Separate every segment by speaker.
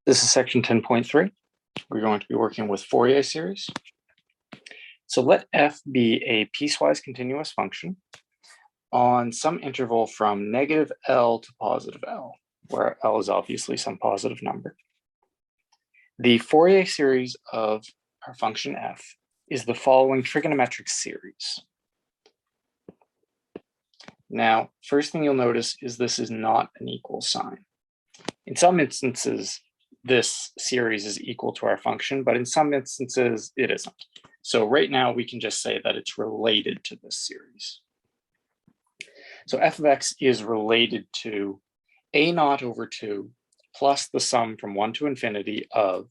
Speaker 1: This is section 10.3. We're going to be working with Fourier series. So let f be a piecewise continuous function on some interval from negative L to positive L, where L is obviously some positive number. The Fourier series of our function f is the following trigonometric series. Now, first thing you'll notice is this is not an equal sign. In some instances, this series is equal to our function, but in some instances, it isn't. So right now, we can just say that it's related to this series. So f of x is related to a0 over 2 plus the sum from 1 to infinity of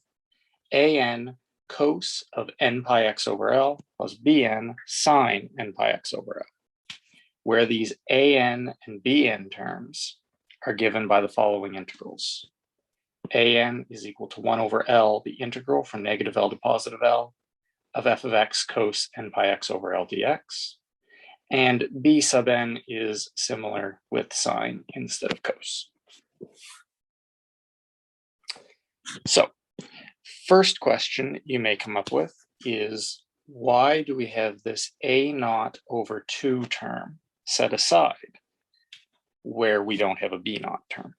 Speaker 1: an cos of n pi x over L plus bn sine n pi x over L, where these an and bn terms are given by the following integrals. An is equal to 1 over L, the integral from negative L to positive L of f of x cos n pi x over L dx. And b sub n is similar with sine instead of cos. So, first question you may come up with is, why do we have this a0 over 2 term set aside where we don't have a b0 term?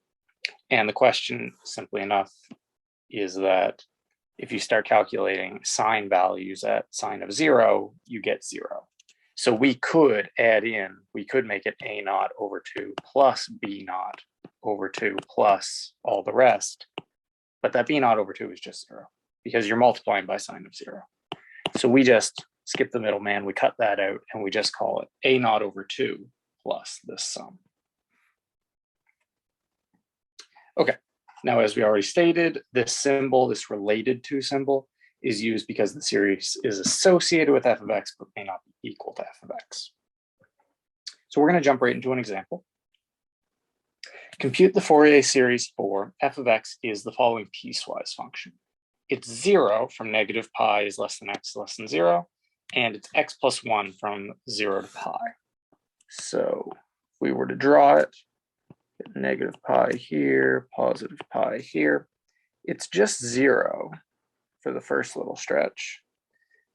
Speaker 1: And the question, simply enough, is that if you start calculating sine values at sine of 0, you get 0. So we could add in, we could make it a0 over 2 plus b0 over 2 plus all the rest. But that b0 over 2 is just 0 because you're multiplying by sine of 0. So we just skip the middleman, we cut that out, and we just call it a0 over 2 plus this sum. Okay, now as we already stated, this symbol, this related to symbol, is used because the series is associated with f of x but may not be equal to f of x. So we're going to jump right into an example. Compute the Fourier series for f of x is the following piecewise function. It's 0 from negative pi is less than x less than 0, and it's x plus 1 from 0 to pi. So if we were to draw it, negative pi here, positive pi here, it's just 0 for the first little stretch.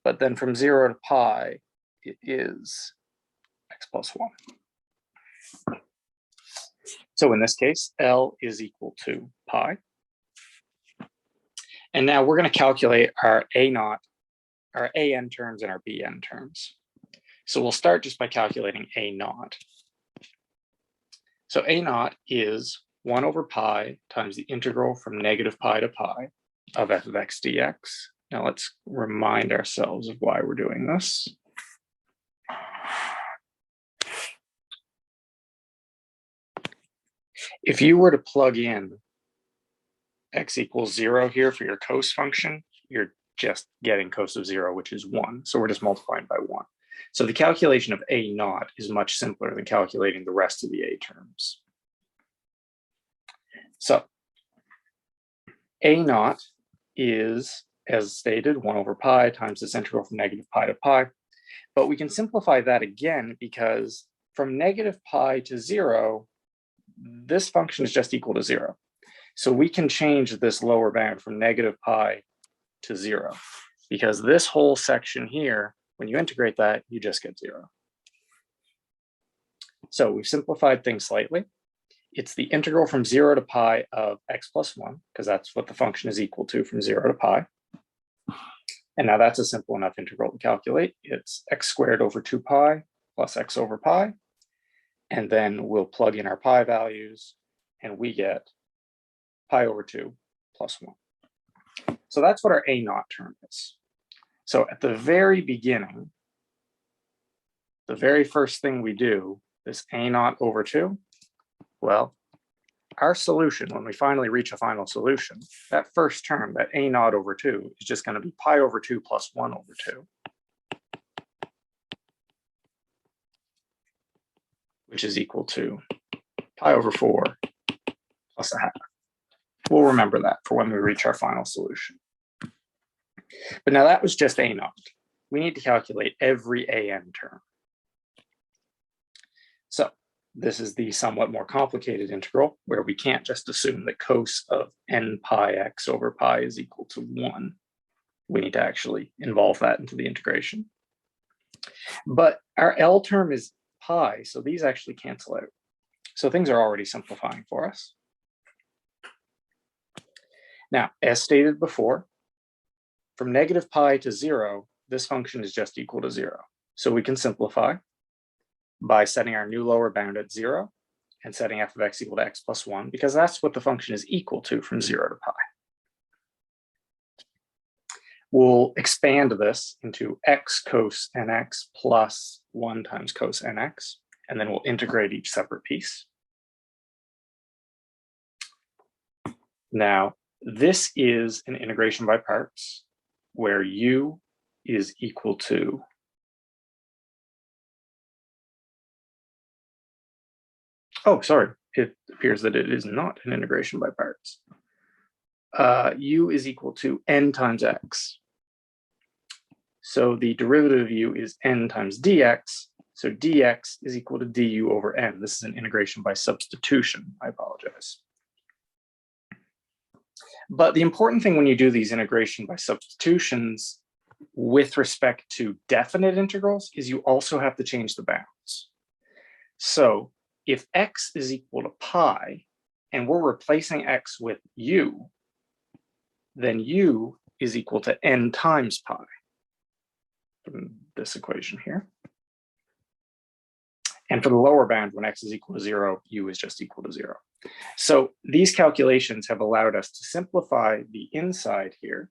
Speaker 1: But then from 0 to pi, it is x plus 1. So in this case, L is equal to pi. And now we're going to calculate our a0, our an terms and our bn terms. So we'll start just by calculating a0. So a0 is 1 over pi times the integral from negative pi to pi of f of x dx. Now let's remind ourselves of why we're doing this. If you were to plug in x equals 0 here for your cos function, you're just getting cos of 0, which is 1. So we're just multiplying by 1. So the calculation of a0 is much simpler than calculating the rest of the a terms. So a0 is, as stated, 1 over pi times this integral from negative pi to pi. But we can simplify that again because from negative pi to 0, this function is just equal to 0. So we can change this lower bound from negative pi to 0 because this whole section here, when you integrate that, you just get 0. So we've simplified things slightly. It's the integral from 0 to pi of x plus 1, because that's what the function is equal to from 0 to pi. And now that's a simple enough integral to calculate. It's x squared over 2 pi plus x over pi. And then we'll plug in our pi values, and we get pi over 2 plus 1. So that's what our a0 term is. So at the very beginning, the very first thing we do, this a0 over 2, well, our solution, when we finally reach a final solution, that first term, that a0 over 2, is just going to be pi over 2 plus 1 over 2, which is equal to pi over 4 plus a half. We'll remember that for when we reach our final solution. But now that was just a0. We need to calculate every an term. So This is the somewhat more complicated integral, where we can't just assume that cos of n pi x over pi is equal to 1. We need to actually involve that into the integration. But our L term is pi, so these actually cancel out. So things are already simplifying for us. Now, as stated before, from negative pi to 0, this function is just equal to 0. So we can simplify by setting our new lower bound at 0 and setting f of x equal to x plus 1, because that's what the function is equal to from 0 to pi. We'll expand this into x cos nx plus 1 times cos nx, and then we'll integrate each separate piece. Now, this is an integration by parts where u is equal to it appears that it is not an integration by parts. U is equal to n times x. So the derivative of u is n times dx. So dx is equal to du over n. This is an integration by substitution. I apologize. But the important thing when you do these integration by substitutions with respect to definite integrals is you also have to change the bounds. So if x is equal to pi, and we're replacing x with u, then u is equal to n times pi from this equation here. And for the lower bound, when x is equal to 0, u is just equal to 0. So these calculations have allowed us to simplify the inside here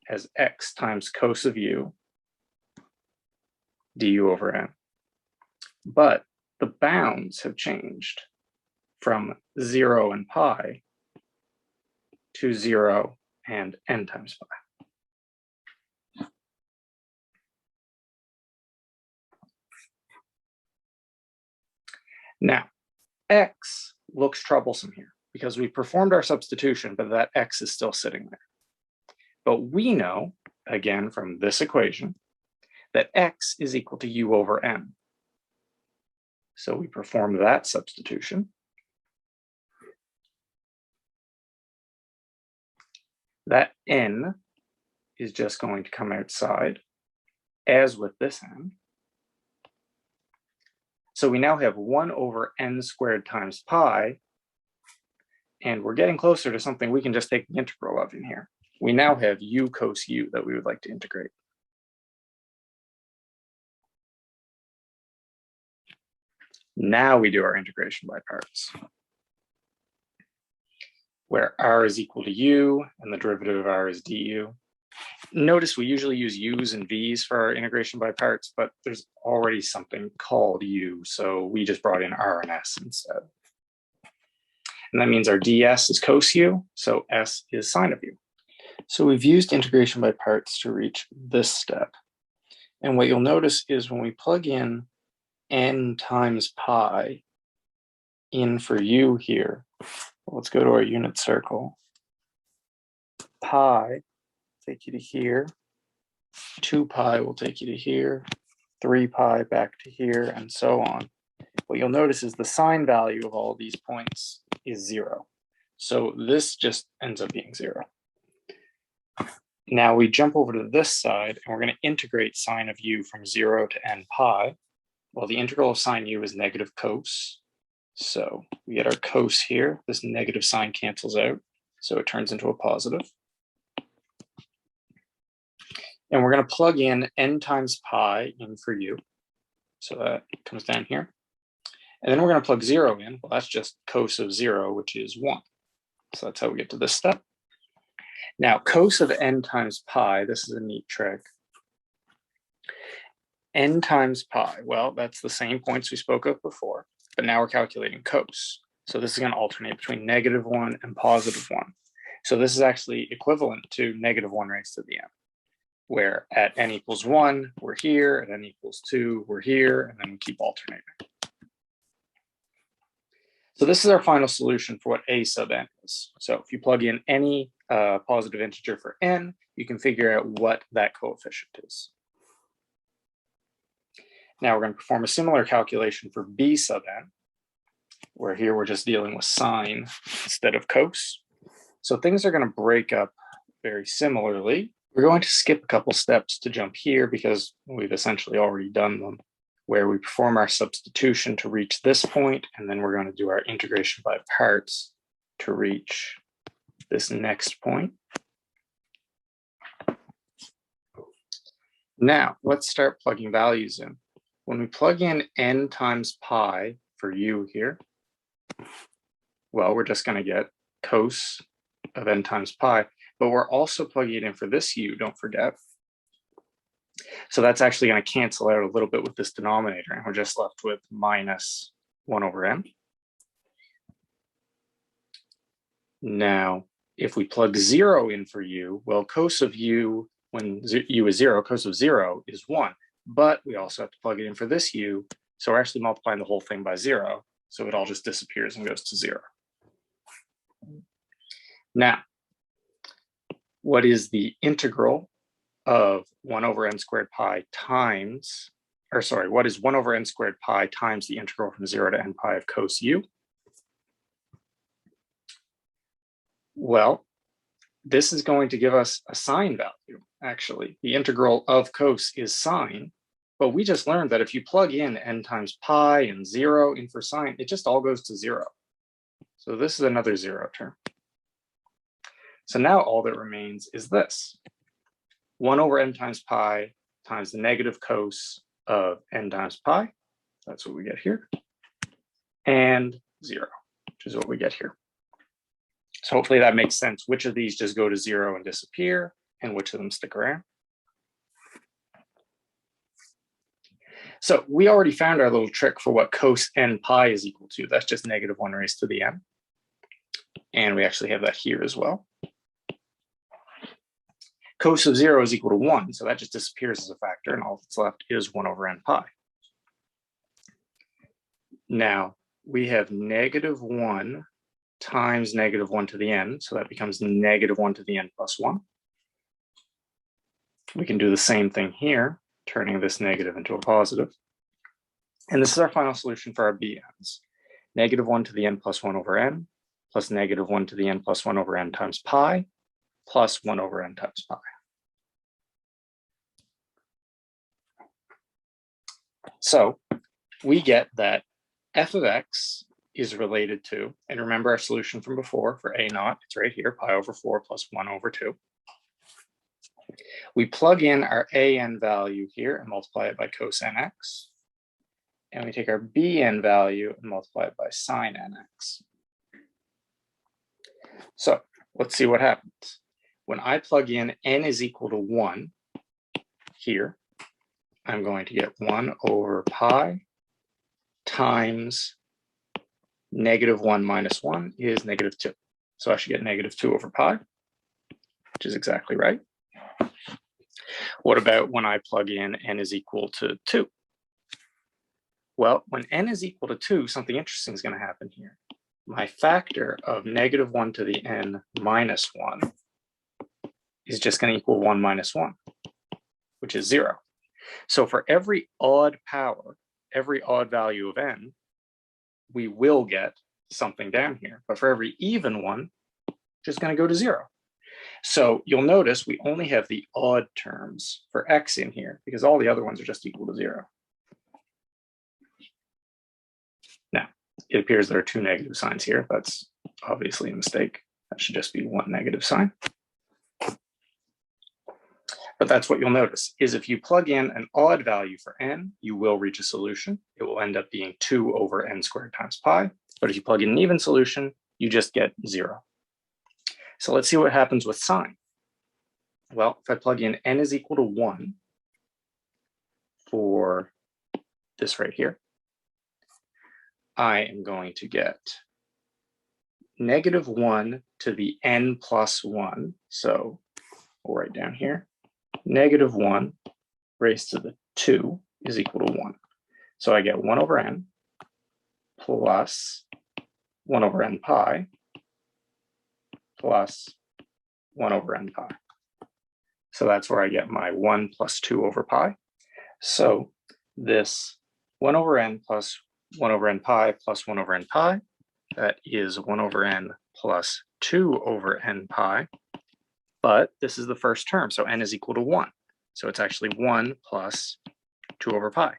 Speaker 1: as x times cos of u du over n. But the bounds have changed from 0 and pi to 0 and n times pi. Now, x looks troublesome here because we performed our substitution, but that x is still sitting there. But we know, again, from this equation, that x is equal to u over n. So we perform that substitution. That n is just going to come outside, as with this n. So we now have 1 over n squared times pi, and we're getting closer to something we can just take the integral of in here. We now have u cos u that we would like to integrate. Now we do our integration by parts, where r is equal to u and the derivative of r is du. Notice we usually use u's and v's for our integration by parts, but there's already something called u, so we just brought in r and s instead. And that means our ds is cos u, so s is sine of u. So we've used integration by parts to reach this step. And what you'll notice is when we plug in n times pi in for u here, let's go to our unit circle. Pi take you to here, 2 pi will take you to here, 3 pi back to here, and so on. What you'll notice is the sine value of all these points is 0. So this just ends up being 0. Now we jump over to this side, and we're going to integrate sine of u from 0 to n pi. Well, the integral of sine u is negative cos. So we get our cos here. This negative sign cancels out, so it turns into a positive. And we're going to plug in n times pi in for u. So that comes down here. And then we're going to plug 0 in. Well, that's just cos of 0, which is 1. So that's how we get to this step. Now, cos of n times pi, this is a neat trick. N times pi, well, that's the same points we spoke of before, but now we're calculating cos. So this is going to alternate between -1 and +1. So this is actually equivalent to -1 raised to the n, where at n equals 1, we're here, at n equals 2, we're here, and then we keep alternating. So this is our final solution for what a sub n is. So if you plug in any positive integer for n, you can figure out what that coefficient is. Now we're going to perform a similar calculation for b sub n, where here we're just dealing with sine instead of cos. So things are going to break up very similarly. We're going to skip a couple steps to jump here because we've essentially already done them, where we perform our substitution to reach this point, and then we're going to do our integration by parts to reach this next point. Now, let's start plugging values in. When we plug in n times pi for u here, well, we're just going to get cos of n times pi, but we're also plugging it in for this u, don't forget. So that's actually going to cancel out a little bit with this denominator, and we're just left with minus 1 over n. Now, if we plug 0 in for u, well, cos of u, when u is 0, cos of 0 is 1, but we also have to plug it in for this u, so we're actually multiplying the whole thing by 0, so it all just disappears and goes to 0. Now, what is the integral of 1 over n squared pi times, or sorry, what is 1 over n squared pi times the integral from 0 to n pi of cos u? Well, this is going to give us a sine value, actually. The integral of cos is sine, but we just learned that if you plug in n times pi and 0 in for sine, it just all goes to 0. So this is another 0 term. So now all that remains is this. 1 over n times pi times the negative cos of n times pi. That's what we get here. And 0, which is what we get here. So hopefully that makes sense. Which of these just go to 0 and disappear, and which of them stick around? So we already found our little trick for what cos n pi is equal to. That's just negative 1 raised to the n. And we actually have that here as well. Cos of 0 is equal to 1, so that just disappears as a factor, and all that's left is 1 over n pi. Now, we have negative 1 times negative 1 to the n, so that becomes negative 1 to the n plus 1. We can do the same thing here, turning this negative into a positive. And this is our final solution for our bn's. Negative 1 to the n plus 1 over n, plus negative 1 to the n plus 1 over n times pi, plus 1 over n times pi. So we get that f of x is related to, and remember our solution from before for a naught, it's right here, pi over 4 plus 1 over 2. We plug in our an value here and multiply it by cos nx. And we take our bn value and multiply it by sine nx. So let's see what happens. When I plug in n is equal to 1 here, I'm going to get 1 over pi times negative 1 minus 1 is negative 2. So I should get negative 2 over pi, which is exactly right. What about when I plug in n is equal to 2? Well, when n is equal to 2, something interesting is going to happen here. My factor of negative 1 to the n minus 1 is just going to equal 1 minus 1, which is 0. So for every odd power, every odd value of n, we will get something down here. But for every even one, just going to go to 0. So you'll notice we only have the odd terms for x in here because all the other ones are just equal to 0. Now, it appears there are 2 negative signs here. That's obviously a mistake. That should just be 1 negative sign. But that's what you'll notice, is if you plug in an odd value for n, you will reach a solution. It will end up being 2 over n squared times pi. But if you plug in an even solution, you just get 0. So let's see what happens with sine. Well, if I plug in n is equal to 1 for this right here, I am going to get negative 1 to the n plus 1. So we'll write down here, negative 1 raised to the 2 is equal to 1. So I get 1 over n plus 1 over n pi plus 1 over n pi. So that's where I get my 1 plus 2 over pi. So this 1 over n plus 1 over n pi plus 1 over n pi. That is 1 over n plus 2 over n pi. But this is the first term, so n is equal to 1. So it's actually 1 plus 2 over pi,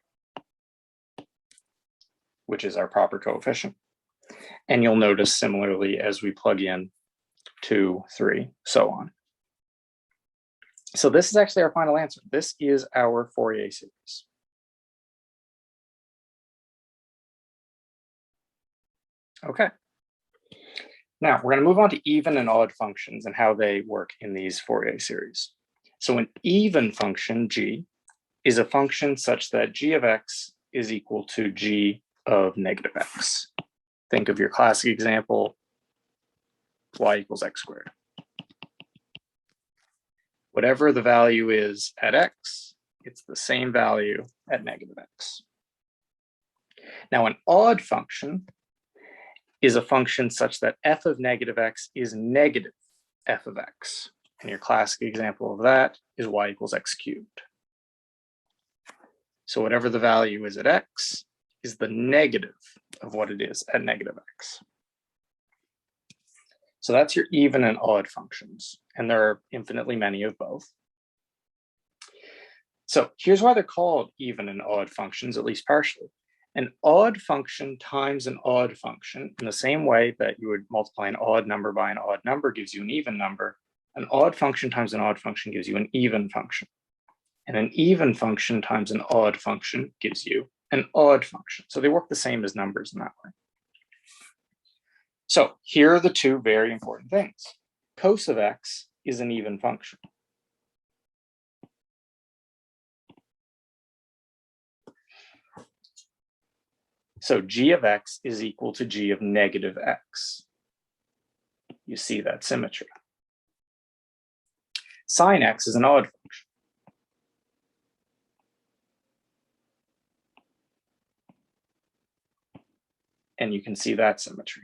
Speaker 1: which is our proper coefficient. And you'll notice similarly as we plug in 2, 3, so on. So this is actually our final answer. This is our Fourier series. Okay. Now we're going to move on to even and odd functions and how they work in these Fourier series. So an even function, g, is a function such that g of x is equal to g of negative x. Think of your classic example, y equals x squared. Whatever the value is at x, it's the same value at negative x. Now an odd function is a function such that f of negative x is negative f of x. And your classic example of that is y equals x cubed. So whatever the value is at x is the negative of what it is at negative x. So that's your even and odd functions, and there are infinitely many of both. So here's why they're called even and odd functions, at least partially. An odd function times an odd function, in the same way that you would multiply an odd number by an odd number gives you an even number, an odd function times an odd function gives you an even function. And an even function times an odd function gives you an odd function. So they work the same as numbers in that way. So here are the two very important things. Cos of x is an even function. So g of x is equal to g of negative x. You see that symmetry. Sine x is an odd function. And you can see that symmetry.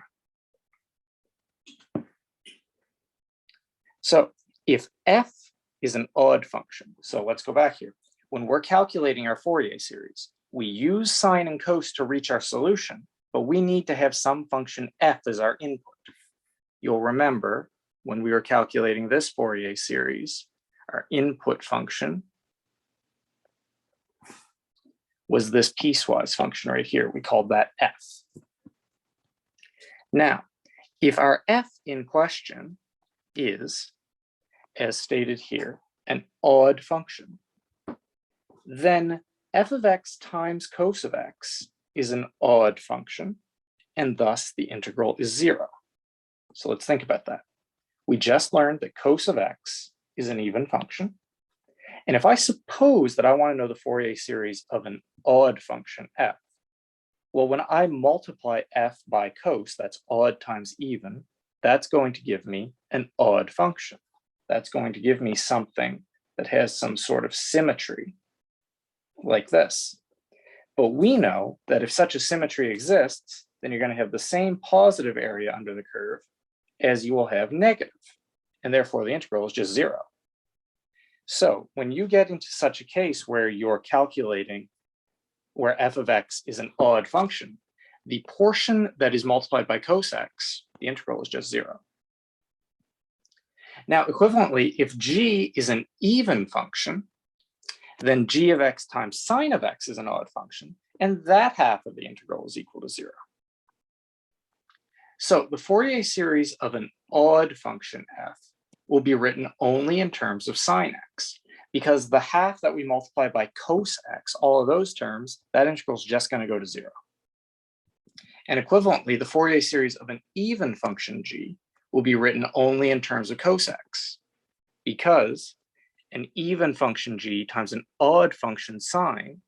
Speaker 1: So if f is an odd function, so let's go back here. When we're calculating our Fourier series, we use sine and cos to reach our solution, but we need to have some function f as our input. You'll remember when we were calculating this Fourier series, our input function was this piecewise function right here. We called that f. Now, if our f in question is, as stated here, an odd function, then f of x times cos of x is an odd function, and thus the integral is 0. So let's think about that. We just learned that cos of x is an even function. And if I suppose that I want to know the Fourier series of an odd function f, well, when I multiply f by cos, that's odd times even, that's going to give me an odd function. That's going to give me something that has some sort of symmetry like this. But we know that if such a symmetry exists, then you're going to have the same positive area under the curve as you will have negative, and therefore the integral is just 0. So when you get into such a case where you're calculating where f of x is an odd function, the portion that is multiplied by cos x, the integral is just 0. Now, equivalently, if g is an even function, then g of x times sine of x is an odd function, and that half of the integral is equal to 0. So the Fourier series of an odd function f will be written only in terms of sine x, because the half that we multiply by cos x, all of those terms, that integral is just going to go to 0. And equivalently, the Fourier series of an even function g will be written only in terms of cos x, because an even function g times an odd function sine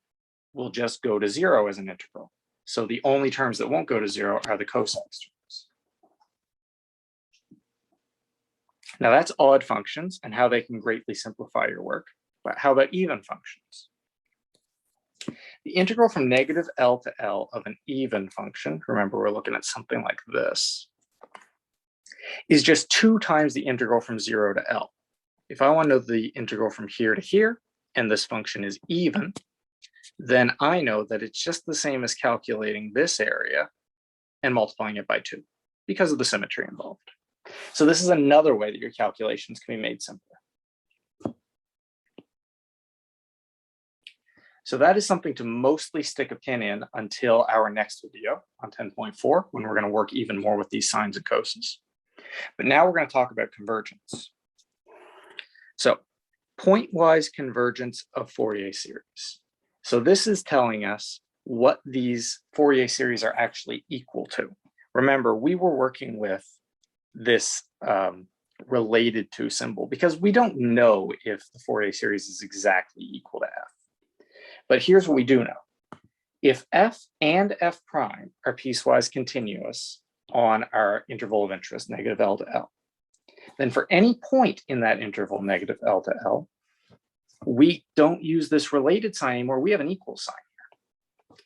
Speaker 1: will just go to 0 as an integral. So the only terms that won't go to 0 are the cos x terms. Now that's odd functions and how they can greatly simplify your work. But how about even functions? The integral from negative L to L of an even function, remember we're looking at something like this, is just 2 times the integral from 0 to L. If I want to know the integral from here to here, and this function is even, then I know that it's just the same as calculating this area and multiplying it by 2 because of the symmetry involved. So this is another way that your calculations can be made simpler. So that is something to mostly stick a pin in until our next video on 10.4, when we're going to work even more with these sines and coses. But now we're going to talk about convergence. So pointwise convergence of Fourier series. So this is telling us what these Fourier series are actually equal to. Remember, we were working with this related to symbol because we don't know if the Fourier series is exactly equal to f. But here's what we do know. If f and f prime are piecewise continuous on our interval of interest, negative L to L, then for any point in that interval, negative L to L, we don't use this related sign anymore. We have an equal sign here.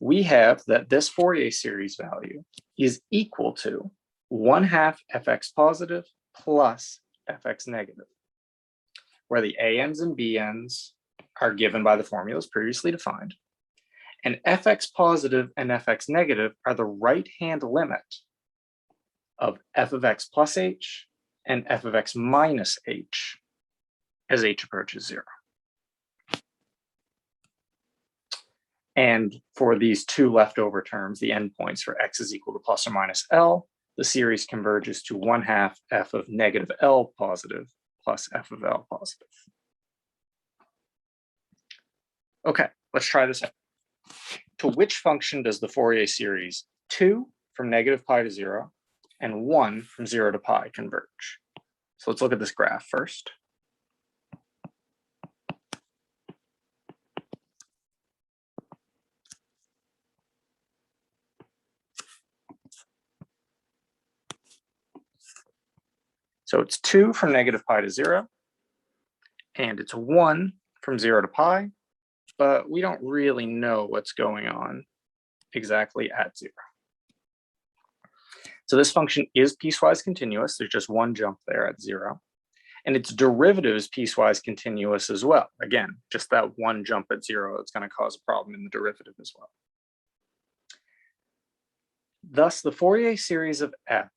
Speaker 1: We have that this Fourier series value is equal to 1/2 fx positive plus fx negative, where the ANs and BNs are given by the formulas previously defined. And fx positive and fx negative are the right-hand limit of f of x plus h and f of x minus h as h approaches 0. And for these two leftover terms, the endpoints for x is equal to plus or minus L, the series converges to 1/2 f of negative L positive plus f of L positive. Okay, let's try this out. To which function does the Fourier series 2 from negative pi to 0 and 1 from 0 to pi converge? So let's look at this graph first. So it's 2 from negative pi to 0, and it's 1 from 0 to pi, but we don't really know what's going on exactly at 0. So this function is piecewise continuous. There's just one jump there at 0. And its derivative is piecewise continuous as well. Again, just that one jump at 0 is going to cause a problem in the derivative as well. Thus, the Fourier series of f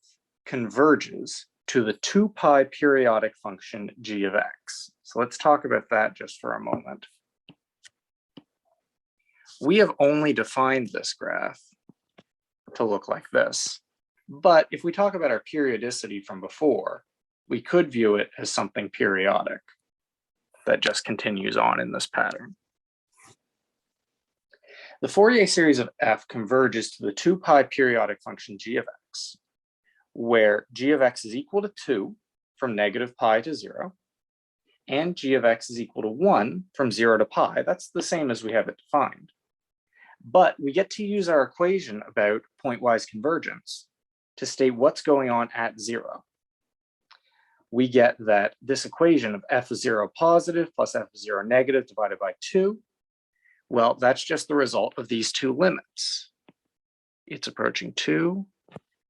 Speaker 1: converges to the 2 pi periodic function g of x. So let's talk about that just for a moment. We have only defined this graph to look like this. But if we talk about our periodicity from before, we could view it as something periodic that just continues on in this pattern. The Fourier series of f converges to the 2 pi periodic function g of x, where g of x is equal to 2 from negative pi to 0, and g of x is equal to 1 from 0 to pi. That's the same as we have it defined. But we get to use our equation about pointwise convergence to state what's going on at 0. We get that this equation of f of 0 positive plus f of 0 negative divided by 2, well, that's just the result of these two limits. It's approaching 2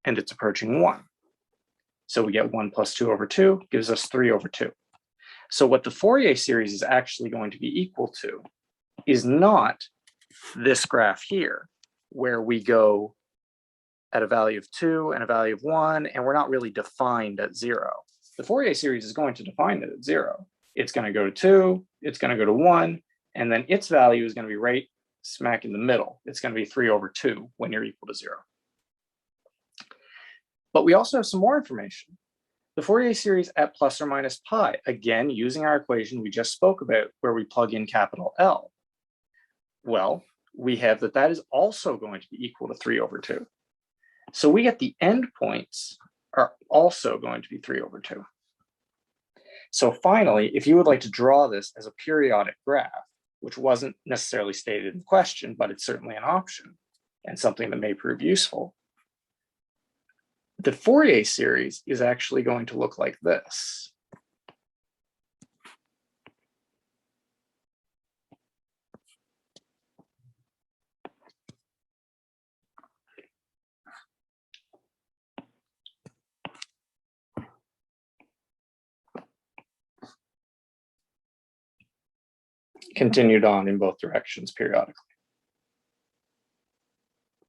Speaker 1: and it's approaching 1. So we get 1 plus 2 over 2 gives us 3 over 2. So what the Fourier series is actually going to be equal to is not this graph here, where we go at a value of 2 and a value of 1, and we're not really defined at 0. The Fourier series is going to define it at 0. It's going to go to 2, it's going to go to 1, and then its value is going to be right smack in the middle. It's going to be 3 over 2 when you're equal to 0. But we also have some more information. The Fourier series at plus or minus pi, again, using our equation we just spoke about, where we plug in capital L. Well, we have that that is also going to be equal to 3 over 2. So we get the endpoints are also going to be 3 over 2. So finally, if you would like to draw this as a periodic graph, which wasn't necessarily stated in the question, but it's certainly an option and something that may prove useful, the Fourier series is actually going to look like this. continued on in both directions periodically.